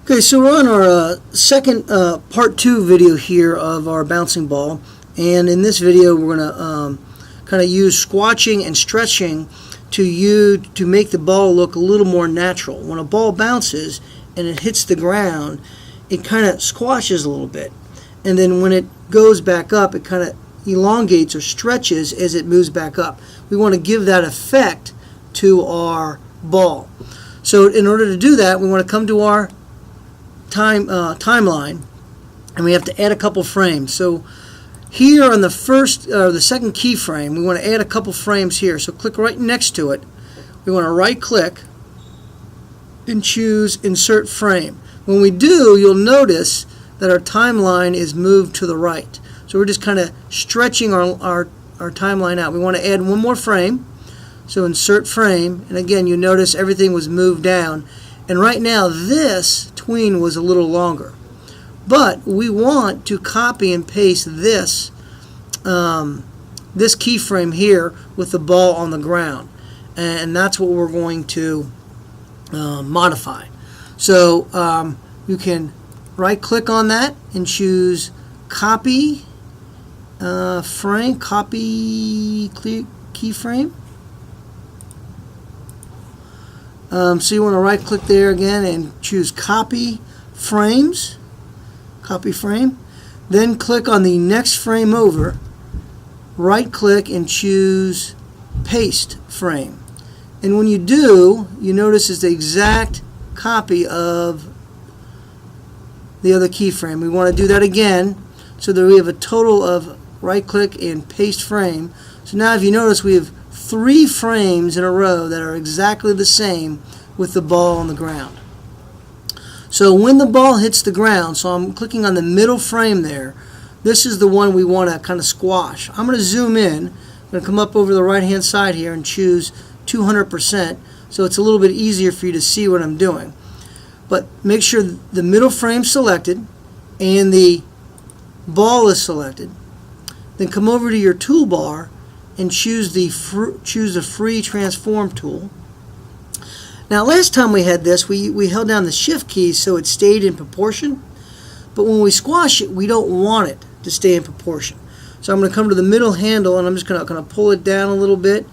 Okay, so we're on our second part 2 video here of our bouncing ball, and in this video we're going to kind of use squashing and stretching to make the ball look a little more natural. When a ball bounces and it hits the ground, it kind of squashes a little bit, and then when it goes back up, it kind of elongates or stretches as it moves back up. We want to give that effect to our ball. So in order to do that, we want to come to our timeline, and we have to add a couple frames. So here on the second keyframe, we want to add a couple frames here. So click right next to it. We want to right click and choose insert frame. When we do, you'll notice that our timeline is moved to the right. So we're just kind of stretching our timeline out. We want to add one more frame. So insert frame, and again you notice everything was moved down, and right now this tween was a little longer, but we want to copy and paste this keyframe here with the ball on the ground, and that's what we're going to modify. So you can right click on that and choose copy frame, copy keyframe. So you want to right click there again and choose copy frames, copy frame, then click on the next frame over, right click and choose paste frame, and when you do, you notice it's the exact copy of the other keyframe. We want to do that again so that we have a total of right click and paste frame. So now if you notice, we have 3 frames in a row that are exactly the same with the ball on the ground. So when the ball hits the ground, so I'm clicking on the middle frame there, this is the one we want to kind of squash. I'm going to zoom in. I'm going to come up over the right hand side here and choose 200%, so it's a little bit easier for you to see what I'm doing. But make sure the middle frame is selected and the ball is selected. Then come over to your toolbar and choose the free transform tool. Now last time we had this, we held down the shift key so it stayed in proportion, but when we squash it, we don't want it to stay in proportion. So I'm going to come to the middle handle and I'm just going to pull it down a little bit,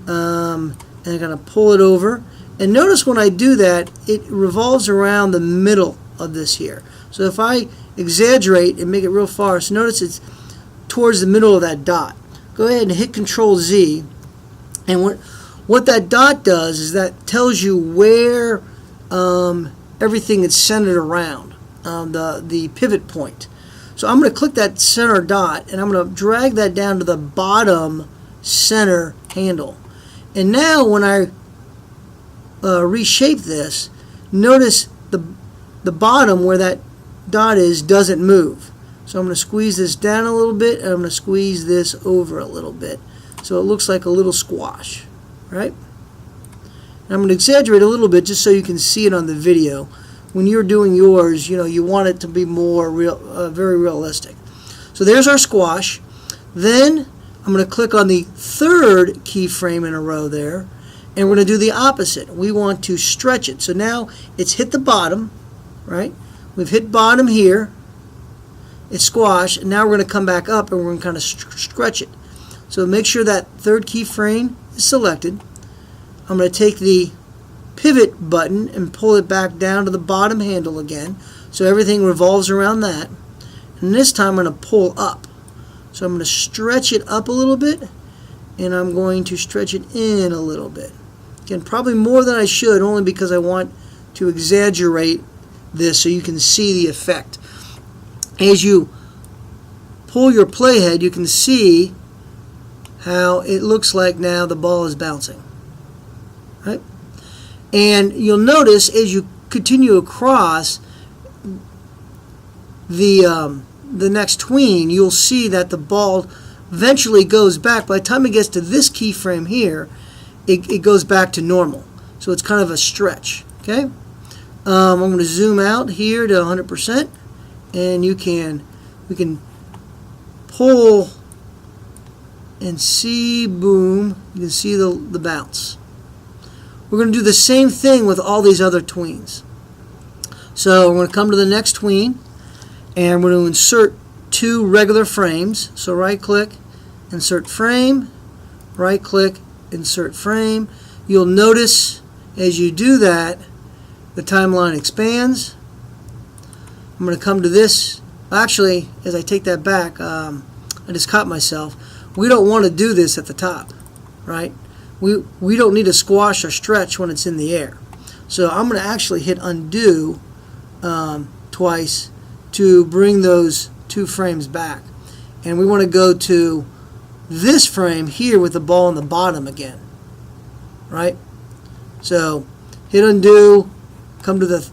and I'm going to pull it over, and notice when I do that, it revolves around the middle of this here. So if I exaggerate and make it real far, so notice it's towards the middle of that dot. Go ahead and hit Control Z, and what that dot does is that tells you where everything is centered around, the pivot point. So I'm going to click that center dot and I'm going to drag that down to the bottom center handle. And now when I reshape this, notice the bottom where that dot is doesn't move. So I'm going to squeeze this down a little bit, and I'm going to squeeze this over a little bit, so it looks like a little squash, right? And I'm going to exaggerate a little bit just so you can see it on the video. When you're doing yours, you want it to be more real, very realistic. So there's our squash. Then I'm going to click on the third keyframe in a row there, and we're going to do the opposite. We want to stretch it. So now it's hit the bottom, right? We've hit bottom here. It's squashed, and now we're going to come back up and we're going to kind of stretch it. So make sure that third keyframe is selected. I'm going to take the pivot button and pull it back down to the bottom handle again, so everything revolves around that. And this time I'm going to pull up. So I'm going to stretch it up a little bit, and I'm going to stretch it in a little bit. Again, probably more than I should, only because I want to exaggerate this so you can see the effect. As you pull your playhead, you can see how it looks like now the ball is bouncing, right? And you'll notice as you continue across the next tween, you'll see that the ball eventually goes back. By the time it gets to this keyframe here, it goes back to normal. So it's kind of a stretch. Okay, I'm going to zoom out here to 100%. And we can pull and see, boom, you can see the bounce. We're going to do the same thing with all these other tweens. So we're going to come to the next tween, and we're going to insert 2 regular frames. So right click, insert frame, right click, insert frame. You'll notice as you do that, the timeline expands. I'm going to come to this. Actually, as I take that back, I just caught myself. We don't want to do this at the top, right? We don't need to squash or stretch when it's in the air. So I'm going to actually hit undo twice to bring those 2 frames back. And we want to go to this frame here with the ball on the bottom again, right? So hit undo, come to the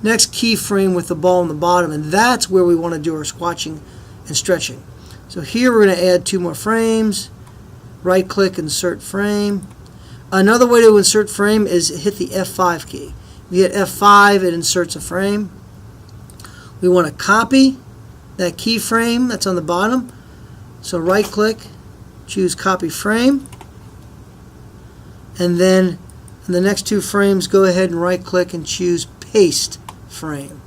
next keyframe with the ball on the bottom, and that's where we want to do our squashing and stretching. So here we're going to add 2 more frames. Right click, insert frame. Another way to insert frame is hit the F5 key. If you hit F5, it inserts a frame. We want to copy that keyframe that's on the bottom. So right click, choose copy frame, and then in the next 2 frames go ahead and right click and choose paste frame.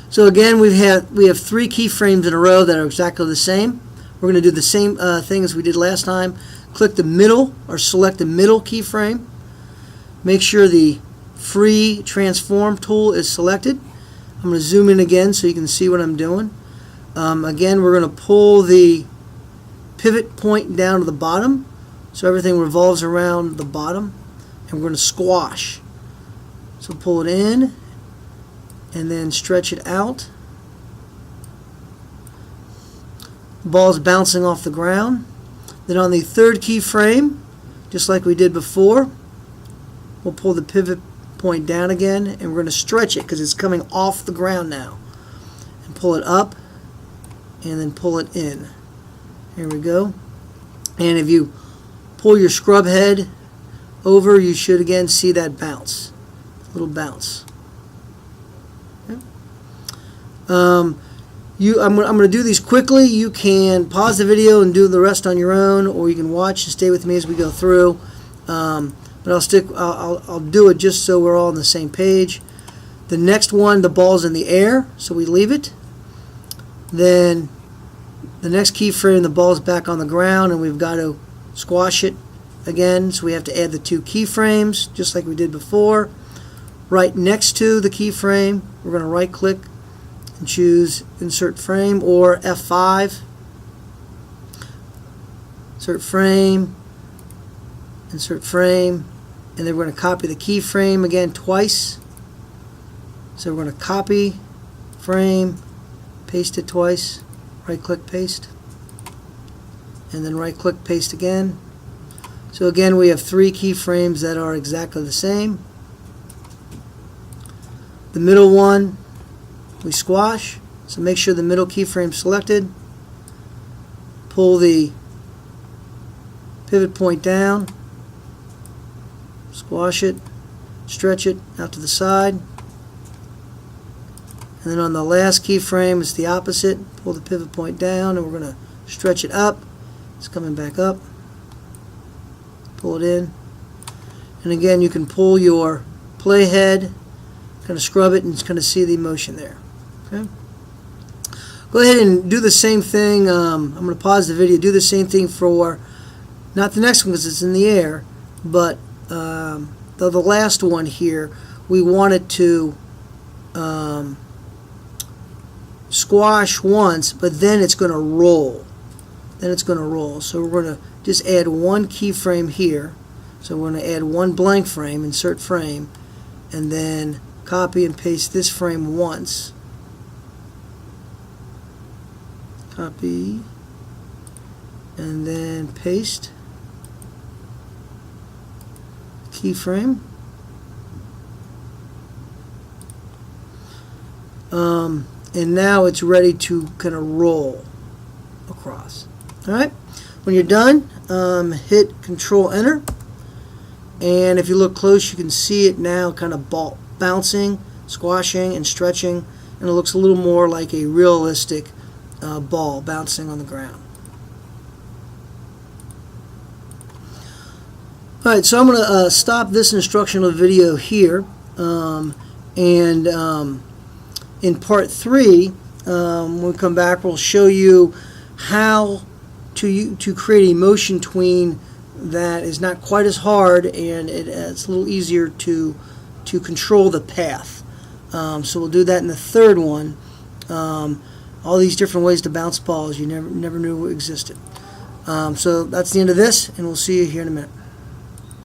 So again, we have 3 keyframes in a row that are exactly the same. We're going to do the same thing as we did last time. Click the middle, or select the middle keyframe. Make sure the free transform tool is selected. I'm going to zoom in again so you can see what I'm doing. Again, we're going to pull the pivot point down to the bottom so everything revolves around the bottom, and we're going to squash. So pull it in and then stretch it out. The ball's bouncing off the ground. Then on the 3rd keyframe, just like we did before, we'll pull the pivot point down again, and we're going to stretch it because it's coming off the ground now. And pull it up, and then pull it in. Here we go. And if you pull your scrub head over, you should again see that bounce. Little bounce. Okay. I'm going to do these quickly. You can pause the video and do the rest on your own, or you can watch and stay with me as we go through. But I'll do it just so we're all on the same page. The next one, the ball's in the air, so we leave it. Then the next keyframe, the ball's back on the ground, and we've got to squash it again. So we have to add the 2 keyframes, just like we did before. Right next to the keyframe, we're going to right click and choose insert frame, or F5. Insert frame, insert frame, and then we're going to copy the keyframe again twice. So we're going to copy frame, paste it twice, right click paste, and then right click paste again. So again, we have 3 keyframes that are exactly the same. The middle one we squash, so make sure the middle keyframe is selected. Pull the pivot point down, squash it, stretch it out to the side. And then on the last keyframe, it's the opposite. Pull the pivot point down, and we're going to stretch it up. It's coming back up. Pull it in. And again, you can pull your playhead, kind of scrub it, and kind of see the motion there. Okay. Go ahead and do the same thing. I'm going to pause the video. Do the same thing for, not the next one because it's in the air, but the last one here. We want it to squash once, but then it's going to roll. So we're going to just add 1 keyframe here. So we're going to add 1 blank frame, insert frame, and then copy and paste this frame once. Copy, and then paste keyframe. And now it's ready to kind of roll across. Alright, when you're done, hit Control Enter, and if you look close you can see it now kind of bouncing, squashing, and stretching, and it looks a little more like a realistic ball bouncing on the ground. Alright, so I'm going to stop this instructional video here, and in part 3, when we come back, we'll show you how to create a motion tween that is not quite as hard, and it's a little easier to control the path. So we'll do that in the third one. All these different ways to bounce balls you never knew existed. So that's the end of this, and we'll see you here in a minute.